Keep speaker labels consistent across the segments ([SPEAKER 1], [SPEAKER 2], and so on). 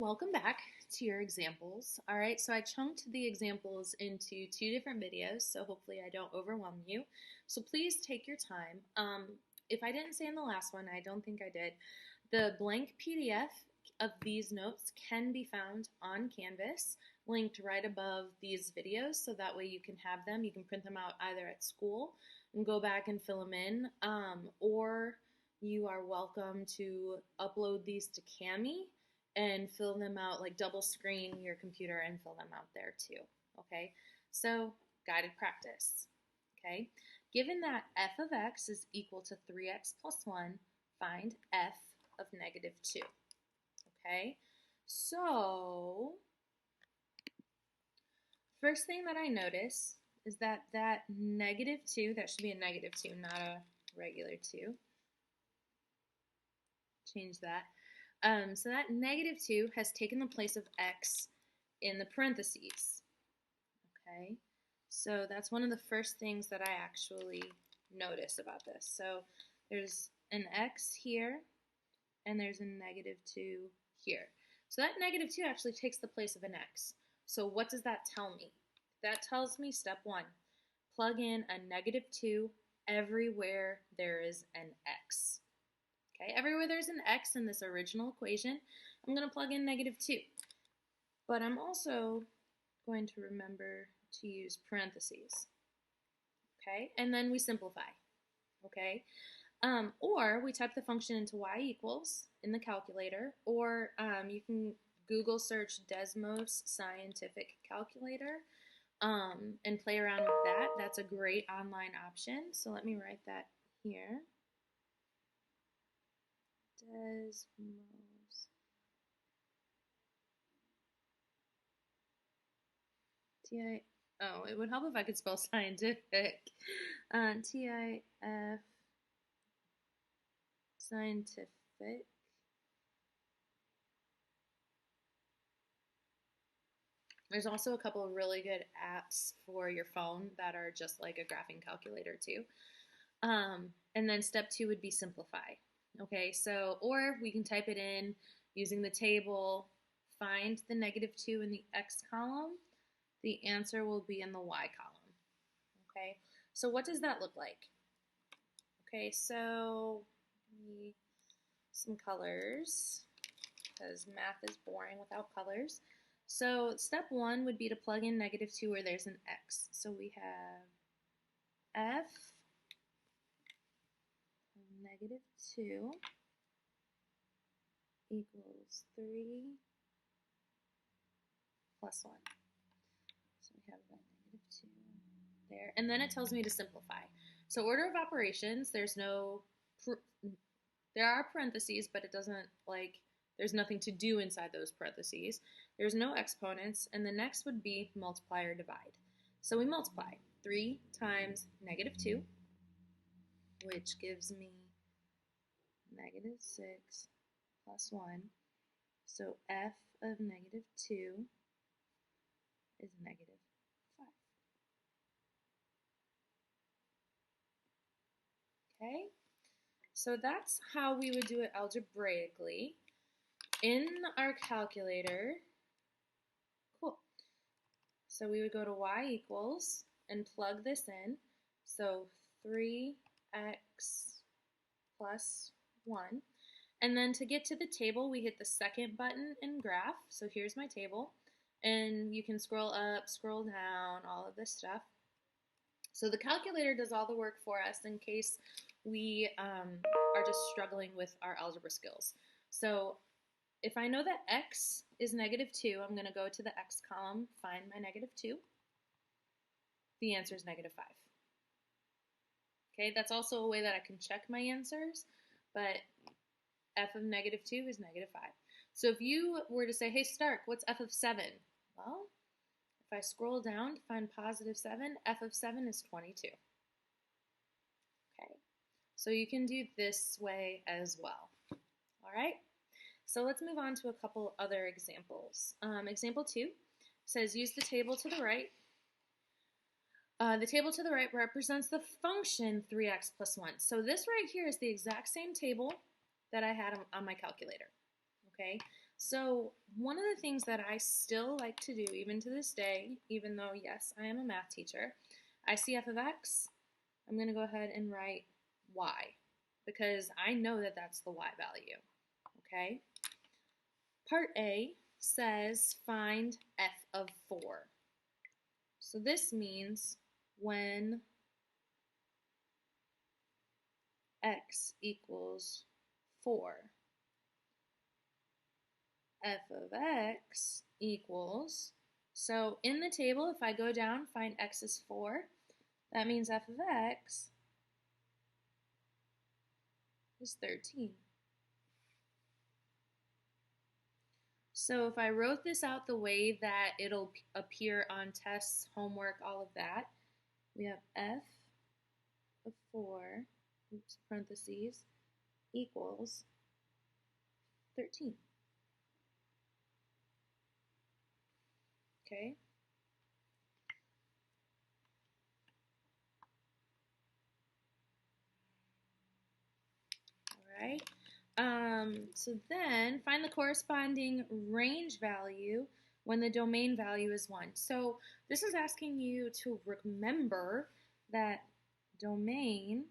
[SPEAKER 1] Welcome back to your examples. All right, so I chunked the examples into two different videos, so hopefully I don't overwhelm you. So please take your time. If I didn't say in the last one, I don't think I did, the blank PDF of these notes can be found on Canvas, linked right above these videos, so that way you can have them. You can print them out either at school and go back and fill them in, or you are welcome to upload these to Cami and fill them out, like double screen your computer and fill them out there too. Okay, so guided practice. Okay, given that f of x is equal to 3x plus 1, find f of negative 2. Okay, so first thing that I notice is that negative 2, that should be a negative 2, not a regular 2. Change that. So that negative 2 has taken the place of x in the parentheses. Okay, so that's one of the first things that I actually notice about this. So there's an x here, and there's a negative 2 here. So that negative 2 actually takes the place of an x. So what does that tell me? That tells me step 1, plug in a negative 2 everywhere there is an x. Okay, everywhere there's an x in this original equation, I'm going to plug in negative 2. But I'm also going to remember to use parentheses. Okay, and then we simplify. Okay, or we type the function into y equals in the calculator, or you can Google search Desmos Scientific Calculator and play around with that. That's a great online option. So let me write that here. Desmos. Oh, it would help if I could spell scientific. T-I-F scientific. There's also a couple of really good apps for your phone that are just like a graphing calculator too. And then step 2 would be simplify. Okay, so, or we can type it in using the table, find the negative 2 in the x column. The answer will be in the y column. Okay, so what does that look like? Okay, so some colors, because math is boring without colors. So step 1 would be to plug in negative 2 where there's an x. So we have f of negative 2 equals 3 plus 1. So we have that negative 2 there. And then it tells me to simplify. So order of operations, there are parentheses, but it doesn't, like, there's nothing to do inside those parentheses. There's no exponents, and the next would be multiply or divide. So we multiply. 3 times negative 2, which gives me negative 6 plus 1. So f of negative 2 is negative 5. Okay, so that's how we would do it algebraically. In our calculator, cool. So we would go to y equals and plug this in. So 3x plus 1. And then to get to the table, we hit the second button in graph. So here's my table. And you can scroll up, scroll down, all of this stuff. So the calculator does all the work for us in case we are just struggling with our algebra skills. So if I know that x is negative 2, I'm going to go to the x column, find my negative 2. The answer is negative 5. Okay, that's also a way that I can check my answers, but f of negative 2 is negative 5. So if you were to say, hey Stark, what's f of 7? Well, if I scroll down to find positive 7, f of 7 is 22. Okay, so you can do this way as well. All right, so let's move on to a couple other examples. Example 2 says use the table to the right. The table to the right represents the function 3x plus 1. So this right here is the exact same table that I had on my calculator. Okay, So one of the things that I still like to do, even to this day, even though, yes, I am a math teacher, I see f of x, I'm going to go ahead and write y, because I know that that's the y value, okay? Part A says find f of 4. So this means when x equals 4, f of x equals, so in the table, if I go down, find x is 4, that means f of x is 13. So if I wrote this out the way that it'll appear on tests, homework, all of that, we have f of 4, oops, parentheses, equals 13. Okay? All right. So then find the corresponding range value when the domain value is 1. So this is asking you to remember that domain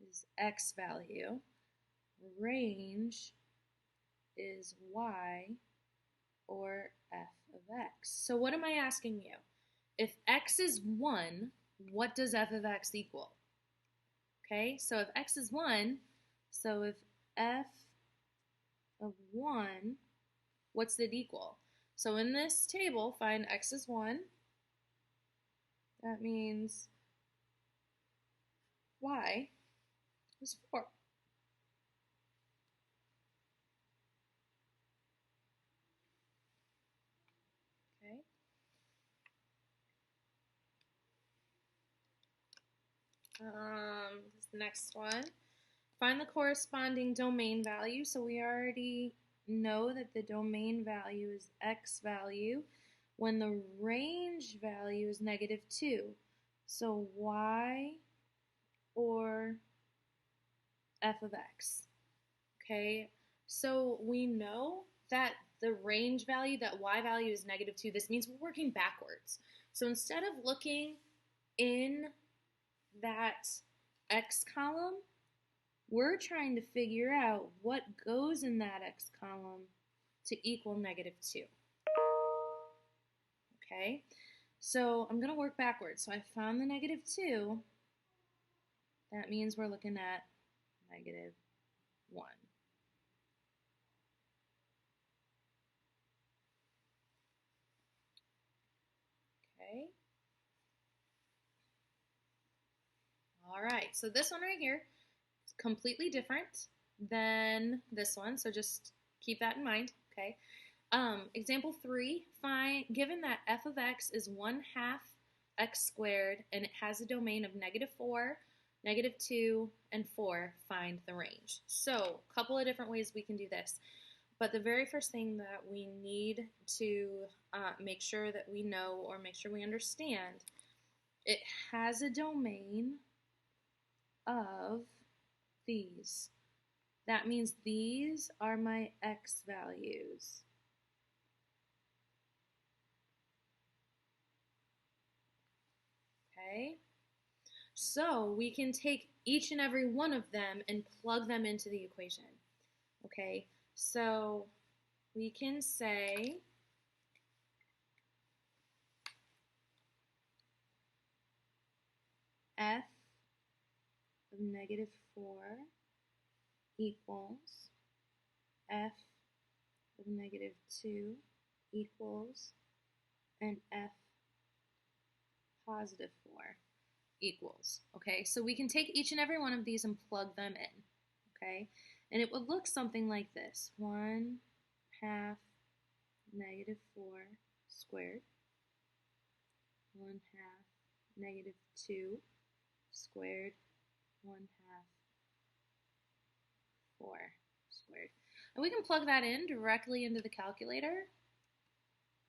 [SPEAKER 1] is x value, range is y, or f of x. So what am I asking you? If x is 1, what does f of x equal? Okay, so if x is 1, so if f of 1, what's it equal? So in this table, find x is 1. That means y is 4. Okay. This next one. Find the corresponding domain value. So we already know that the domain value is x value when the range value is -2. So y or f of x. Okay, so we know that the range value, that y value is -2. This means we're working backwards. So instead of looking in that x column, we're trying to figure out what goes in that x column to equal -2. Okay, so I'm going to work backwards. So I found the -2. That means we're looking at -1. Okay. All right, so this one right here is completely different than this one, so just keep that in mind, okay? Example 3, given that f of x is 1/2 x squared and it has a domain of -4, -2, and 4, find the range. So a couple of different ways we can do this. But the very first thing that we need to make sure that we know or make sure we understand, it has a domain of these. That means these are my x values. Okay? So we can take each and every one of them and plug them into the equation. Okay? So we can say f of -4 equals f of -2 equals, and f positive 4 equals. Okay, so we can take each and every one of these and plug them in. Okay, and it would look something like this: 1/2 -4 squared, 1/2 -2 squared, 1/2 4 squared. And we can plug that in directly into the calculator.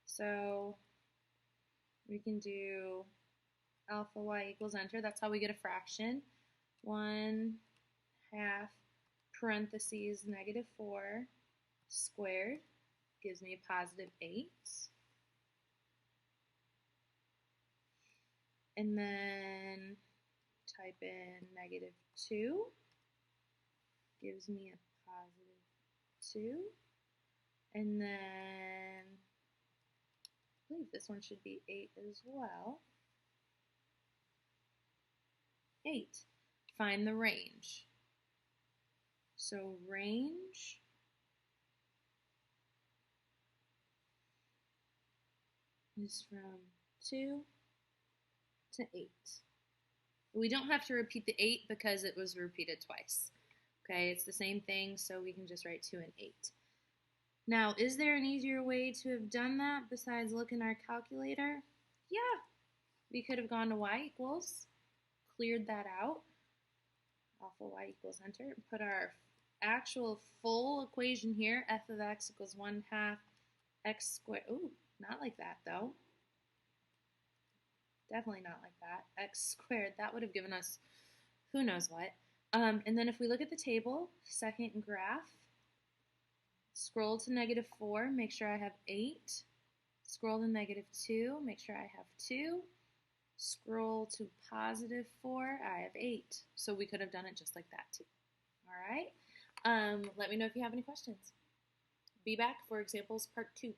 [SPEAKER 1] So we can do alpha y equals enter. That's how we get a fraction. 1/2 parentheses -4 squared gives me a positive 8. And then type in negative 2 gives me a positive 2. And then I believe this one should be 8 as well. 8. Find the range. So range is from 2 to 8. We don't have to repeat the 8 because it was repeated twice. Okay, it's the same thing, so we can just write 2 and 8. Now, is there an easier way to have done that besides looking at our calculator? Yeah, we could have gone to y equals, cleared that out, alpha y equals enter, and put our actual full equation here, f of x equals 1/2 x squared. Ooh, not like that though. Definitely not like that. X squared, that would have given us who knows what. And then if we look at the table, second graph, scroll to -4, make sure I have 8. Scroll to -2, make sure I have 2. Scroll to +4, I have 8. So we could have done it just like that too. All right. Let me know if you have any questions. Be back for examples part 2.